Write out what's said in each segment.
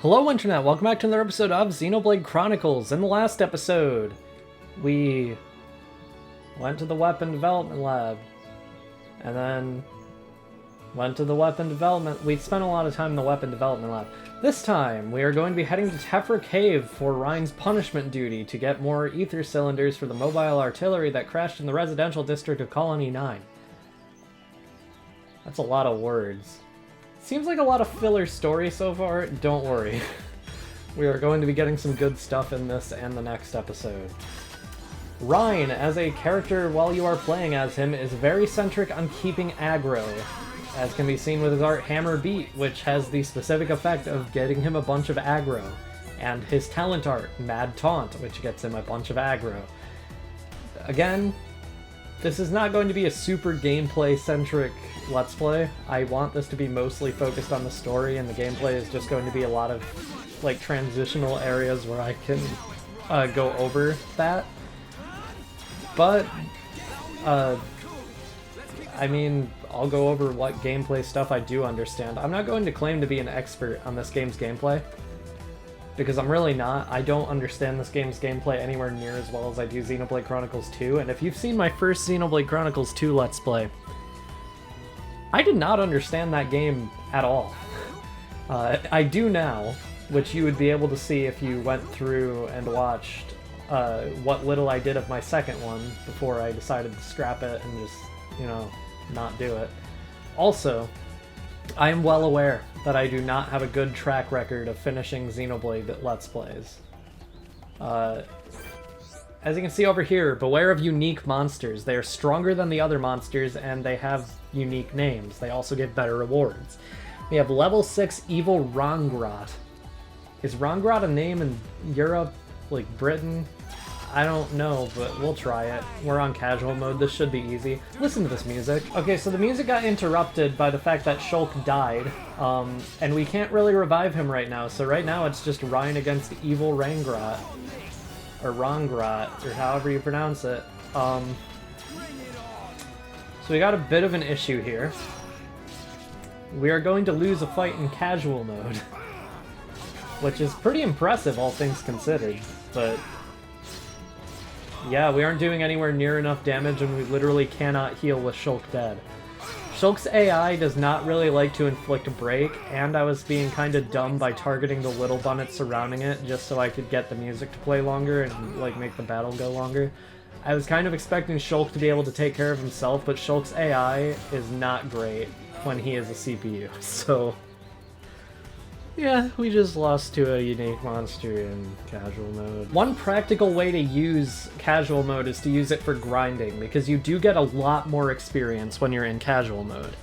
Hello Internet, welcome back to another episode of Xenoblade Chronicles. In the last episode, we went to the weapon development lab, and then went to the weapon development... We spent a lot of time in the weapon development lab. This time, we are going to be heading to Tephra Cave for Rein's punishment duty to get more ether cylinders for the mobile artillery that crashed in the residential district of Colony 9. That's a lot of words. Seems like a lot of filler story so far. Don't worry. We are going to be getting some good stuff in this and the next episode. Rein, as a character while you are playing as him, is very centric on keeping aggro, as can be seen with his art Hammer Beat, which has the specific effect of getting him a bunch of aggro, and his talent art, Mad Taunt, which gets him a bunch of aggro. Again, this is not going to be a super gameplay-centric Let's Play. I want this to be mostly focused on the story, and the gameplay is just going to be a lot of, like, transitional areas where I can go over that. But, I mean, I'll go over what gameplay stuff I do understand. I'm not going to claim to be an expert on this game's gameplay, because I'm really not. I don't understand this game's gameplay anywhere near as well as I do Xenoblade Chronicles 2, and if you've seen my first Xenoblade Chronicles 2 Let's Play, I did not understand that game at all. I do now, which you would be able to see if you went through and watched what little I did of my second one before I decided to scrap it and just, you know, not do it. Also, I am well aware that I do not have a good track record of finishing Xenoblade Let's Plays. As you can see over here, beware of unique monsters. They are stronger than the other monsters, and they have unique names. They also get better rewards. We have level 6 Evil Rongrot. Is Rongrot a name in Europe? Like Britain? I don't know, but we'll try it. We're on casual mode, this should be easy. Listen to this music. Okay, so the music got interrupted by the fact that Shulk died, and we can't really revive him right now, so right now it's just Rein against Evil Rangrot. Or Rongrot, or however you pronounce it. So we got a bit of an issue here. We are going to lose a fight in casual mode, which is pretty impressive, all things considered, but yeah, we aren't doing anywhere near enough damage, and we literally cannot heal with Shulk dead. Shulk's AI does not really like to inflict a break, and I was being kind of dumb by targeting the little bunnets surrounding it just so I could get the music to play longer and, like, make the battle go longer. I was kind of expecting Shulk to be able to take care of himself, but Shulk's AI is not great when he is a CPU, so yeah, we just lost to a unique monster in casual mode. One practical way to use casual mode is to use it for grinding, because you do get a lot more experience when you're in casual mode.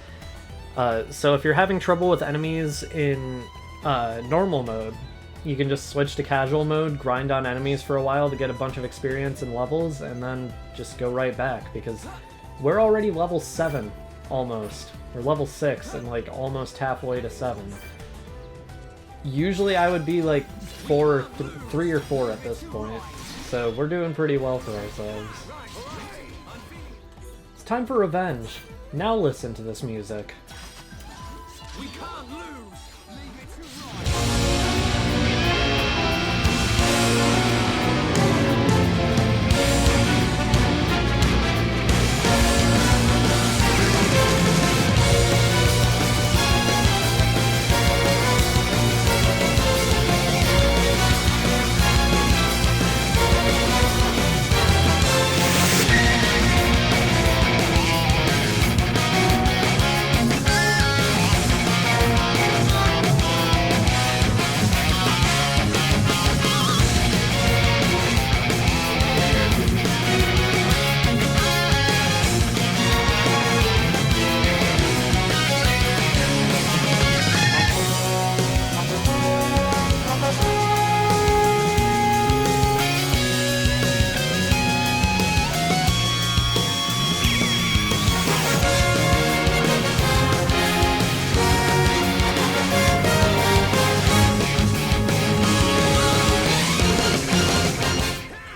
So if you're having trouble with enemies in normal mode, you can just switch to casual mode, grind on enemies for a while to get a bunch of experience and levels, and then just go right back, because we're already level 7, almost. We're level 6, and like almost halfway to 7. Usually I would be like 3 or 4 at this point, so we're doing pretty well for ourselves. It's time for revenge. Now listen to this music. We can't lose.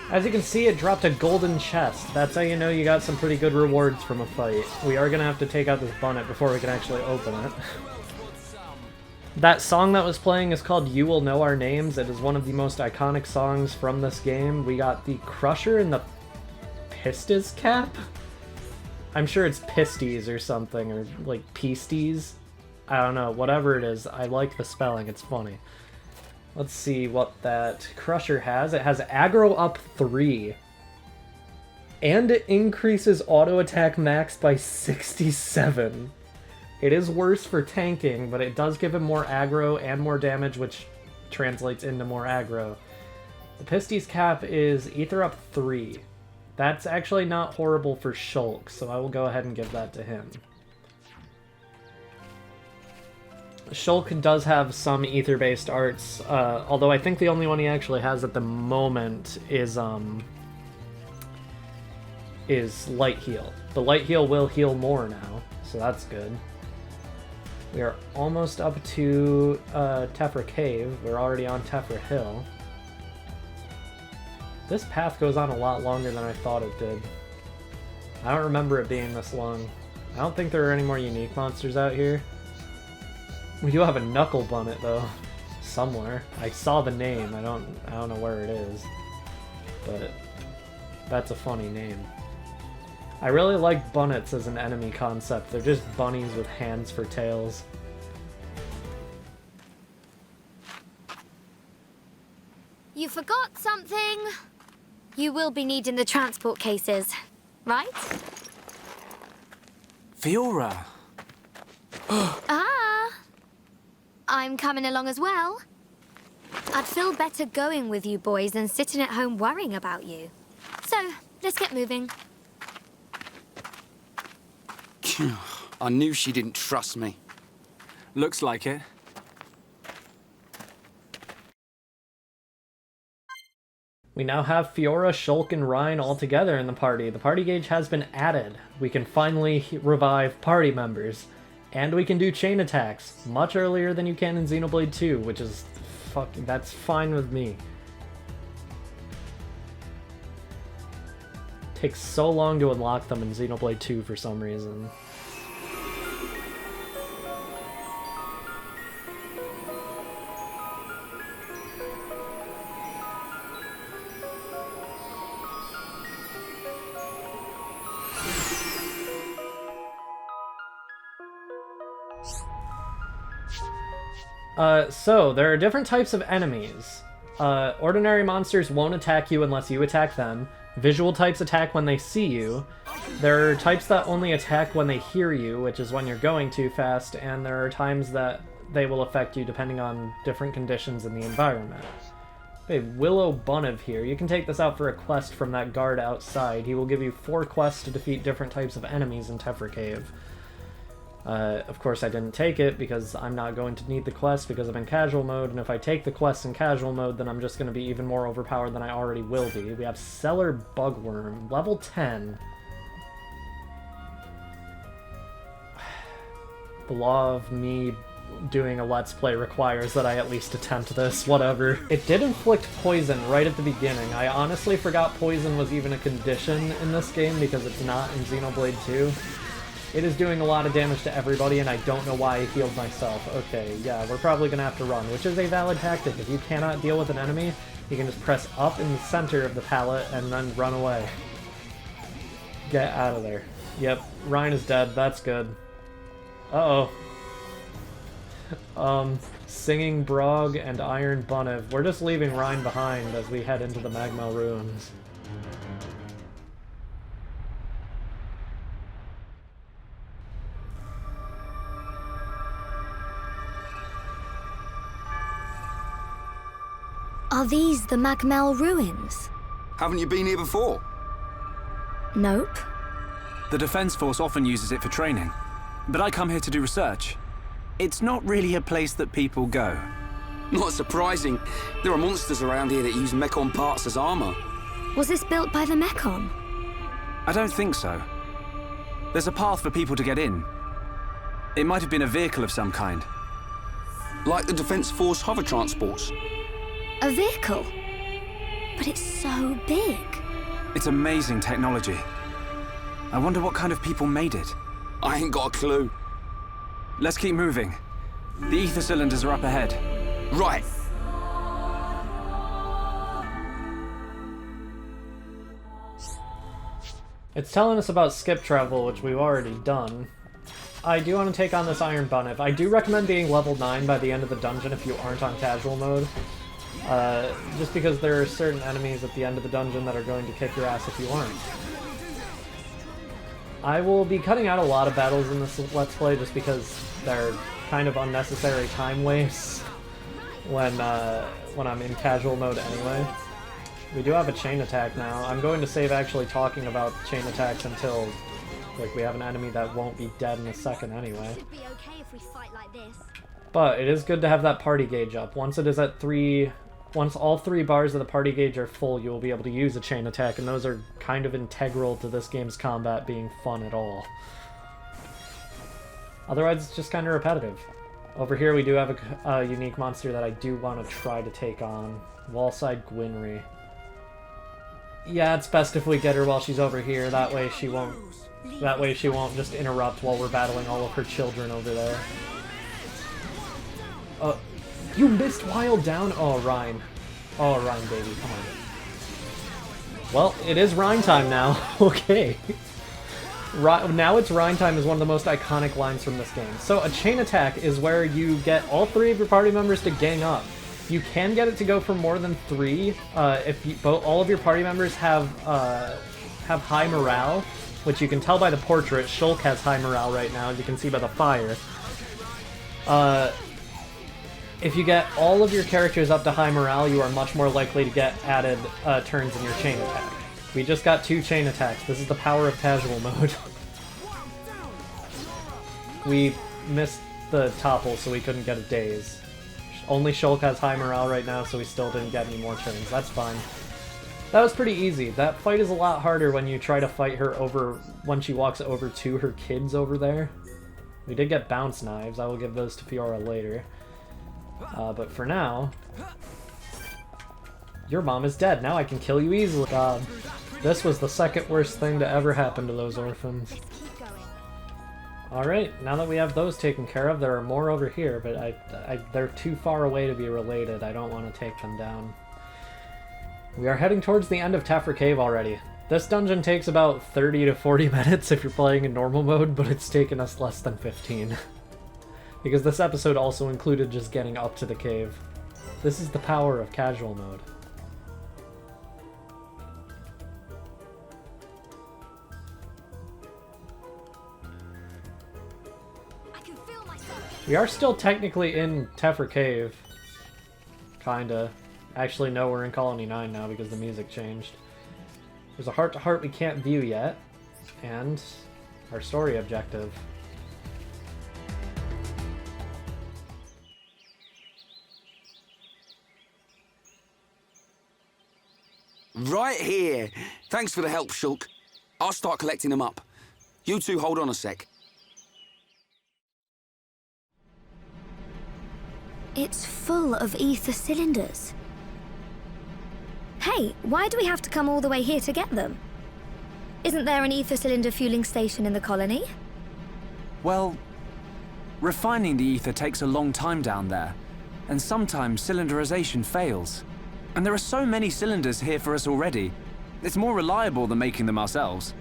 As you can see, it dropped a golden chest. That's how you know you got some pretty good rewards from a fight. We are gonna have to take out this bonnet before we can actually open it. That song that was playing is called You Will Know Our Names. It is one of the most iconic songs from this game. We got the Crusher and the Pistis cap? I'm sure it's Pisties or something, or like Pisties. I don't know, whatever it is. I like the spelling, it's funny. Let's see what that Crusher has. It has aggro up 3. And it increases auto attack max by 67. It is worse for tanking, but it does give him more aggro and more damage, which translates into more aggro. The Pisties cap is Ether up 3. That's actually not horrible for Shulk, so I will go ahead and give that to him. Shulk does have some ether-based arts, although I think the only one he actually has at the moment is Light Heal. The Light Heal will heal more now, so that's good. We are almost up to Tephra Cave. We're already on Tephra Hill. This path goes on a lot longer than I thought it did. I don't remember it being this long. I don't think there are any more unique monsters out here. We do have a Knuckle Bunnet though, somewhere. I saw the name. I don't know where it is, but that's a funny name. I really like Bunnets as an enemy concept. They're just bunnies with hands for tails. You forgot something. You will be needing the transport cases, right? Fiora! I'm coming along as well. I'd feel better going with you boys than sitting at home worrying about you. So, let's get moving. I knew she didn't trust me. Looks like it. We now have Fiora, Shulk, and Ryan all together in the party. The party gauge has been added. We can finally revive party members. And we can do chain attacks much earlier than you can in Xenoblade 2, which is that's fine with me. Takes so long to unlock them in Xenoblade 2 for some reason. So, there are different types of enemies. Ordinary monsters won't attack you unless you attack them. Visual types attack when they see you. There are types that only attack when they hear you, which is when you're going too fast, and there are times that they will affect you depending on different conditions in the environment. Okay, Willow Bunnev here. You can take this out for a quest from that guard outside. He will give you 4 quests to defeat different types of enemies in Tephra Cave. Of course I didn't take it because I'm not going to need the quest because I'm in casual mode, and if I take the quest in casual mode then I'm just going to be even more overpowered than I already will be. We have Cellar Bugworm, level 10. The law of me doing a Let's Play requires that I at least attempt this, whatever. It did inflict poison right at the beginning. I honestly forgot poison was even a condition in this game because it's not in Xenoblade 2. It is doing a lot of damage to everybody, and I don't know why I healed myself. Okay, yeah, we're probably gonna have to run, which is a valid tactic. If you cannot deal with an enemy, you can just press up in the center of the palette and then run away. Get out of there. Yep, Ryan is dead. That's good. Uh-oh. Singing Brog and Iron Bunnev. We're just leaving Ryan behind as we head into the Magma Ruins. Are these the Magmel ruins? Haven't you been here before? Nope. The Defense Force often uses it for training, but I come here to do research. It's not really a place that people go. Not surprising. There are monsters around here that use Mechon parts as armor. Was this built by the Mechon? I don't think so. There's a path for people to get in. It might have been a vehicle of some kind. Like the Defense Force hover transports. A vehicle? But it's so big. It's amazing technology. I wonder what kind of people made it. I ain't got a clue. Let's keep moving. The ether cylinders are up ahead. Right. It's telling us about skip travel, which we've already done. I do want to take on this Iron Bunnif. I do recommend being level 9 by the end of the dungeon if you aren't on casual mode. Just because there are certain enemies at the end of the dungeon that are going to kick your ass if you aren't. I will be cutting out a lot of battles in this Let's Play just because they're kind of unnecessary time wastes when I'm in casual mode anyway. We do have a chain attack now. I'm going to save actually talking about chain attacks until we have an enemy that won't be dead in a second anyway. Should be okay if we fight like this. But it is good to have that party gauge up. Once it is at 3, once all 3 bars of the party gauge are full, you will be able to use a chain attack, and those are kind of integral to this game's combat being fun at all. Otherwise, it's just kind of repetitive. Over here we do have a unique monster that I do want to try to take on. Wallside Gwynry. Yeah, it's best if we get her while she's over here. That way she won't just interrupt while we're battling all of her children over there. You missed Wild Down? Oh, Rhine. Oh, Rhine, baby, come on. Well, it is Rhine time now. Okay. Now it's Rhine time is one of the most iconic lines from this game. So a chain attack is where you get all 3 of your party members to gang up. You can get it to go for more than 3 if all of your party members have high morale, which you can tell by the portrait. Shulk has high morale right now, as you can see by the fire. If you get all of your characters up to high morale, you are much more likely to get added turns in your chain attack. We just got 2 chain attacks. This is the power of casual mode. We missed the topple, so we couldn't get a daze. Only Shulk has high morale right now, so we still didn't get any more turns. That's fine. That was pretty easy. That fight is a lot harder when you try to fight her when she walks over to her kids over there. We did get bounce knives. I will give those to Fiora later. But for now... Your mom is dead. Now I can kill you easily. God. This was the second worst thing to ever happen to those orphans. Alright, now that we have those taken care of, there are more over here, but they're too far away to be related. I don't want to take them down. We are heading towards the end of Tephra Cave already. This dungeon takes about 30 to 40 minutes if you're playing in normal mode, but it's taken us less than 15. Because this episode also included just getting up to the cave. This is the power of casual mode. We are still technically in Tephra Cave. Kinda. Actually, no, we're in Colony 9 now because the music changed. There's a heart-to-heart we can't view yet. And our story objective. Right here. Thanks for the help, Shulk. I'll start collecting them up. You two hold on a sec. It's full of ether cylinders. Hey, why do we have to come all the way here to get them? Isn't there an ether cylinder fueling station in the colony? Well, refining the ether takes a long time down there, and sometimes cylinderization fails. And there are so many cylinders here for us already. It's more reliable than making them ourselves.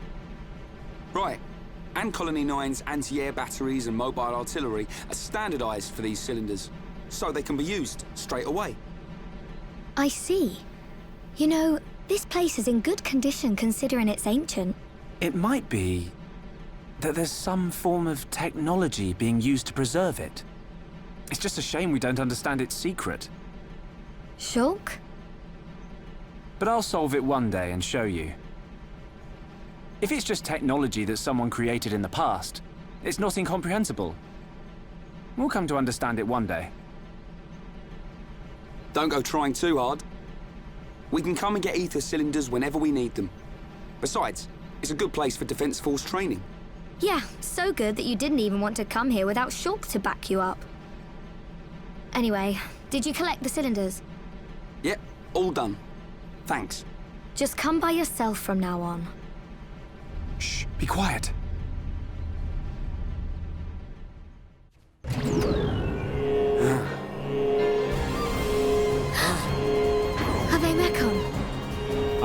Right. And Colony 9's anti-air batteries and mobile artillery are standardized for these cylinders, so they can be used straight away. I see. You know, this place is in good condition considering it's ancient. It might be that there's some form of technology being used to preserve it. It's just a shame we don't understand its secret. Shulk? But I'll solve it one day and show you. If it's just technology that someone created in the past, it's not incomprehensible. We'll come to understand it one day. Don't go trying too hard. We can come and get ether cylinders whenever we need them. Besides, it's a good place for Defense Force training. Yeah, so good that you didn't even want to come here without Shulk to back you up. Anyway, did you collect the cylinders? Yep, all done. Thanks. Just come by yourself from now on. Shh, be quiet.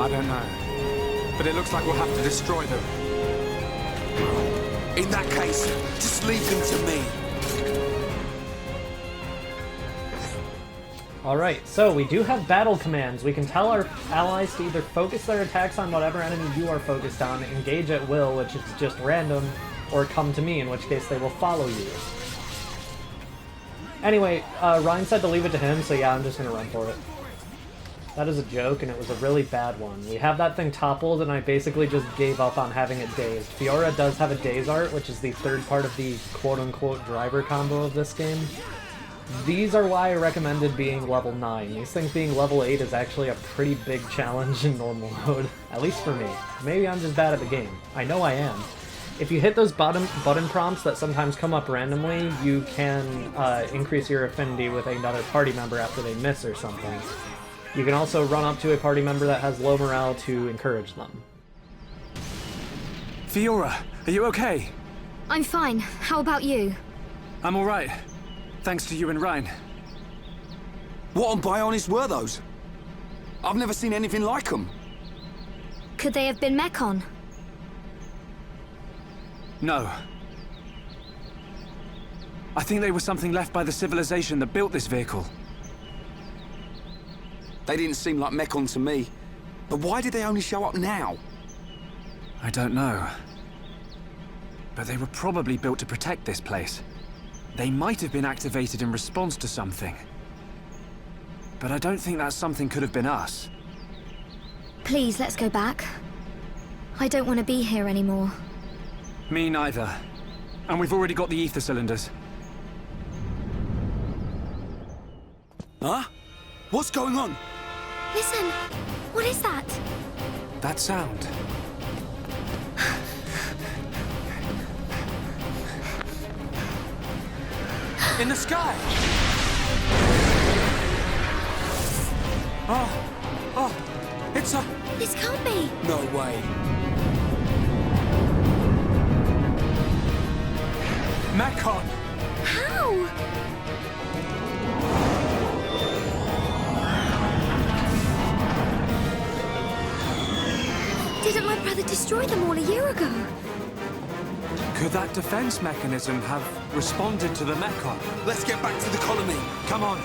I don't know. But it looks like we'll have to destroy them. In that case, just leave them to me. Alright, so we do have battle commands. We can tell our allies to either focus their attacks on whatever enemy you are focused on, engage at will, which is just random, or come to me, in which case they will follow you. Anyway, Ryan said to leave it to him, so yeah, I'm just gonna run for it. That is a joke, and it was a really bad one. We have that thing toppled, and I basically just gave up on having it dazed. Fiora does have a daze art, which is the third part of the quote-unquote driver combo of this game. These are why I recommended being level 9. These things being level 8 is actually a pretty big challenge in normal mode, at least for me. Maybe I'm just bad at the game. I know I am. If you hit those button prompts that sometimes come up randomly, you can increase your affinity with another party member after they miss or something. You can also run up to a party member that has low morale to encourage them. Fiora, are you okay? I'm fine. How about you? I'm alright. Thanks to you and Ryan. What on Bionis were those? I've never seen anything like them. Could they have been Mechon? No. I think they were something left by the civilization that built this vehicle. They didn't seem like Mechon to me. But why did they only show up now? I don't know. But they were probably built to protect this place. They might have been activated in response to something. But I don't think that something could have been us. Please, let's go back. I don't want to be here anymore. Me neither. And we've already got the ether cylinders. Huh? What's going on? Listen! What is that? That sound. In the sky! Oh, it's a... This can't be! No way. Mechon! How? Didn't my brother destroy them all a year ago? Could that defense mechanism have responded to the Mechon? Let's get back to the colony. Come on.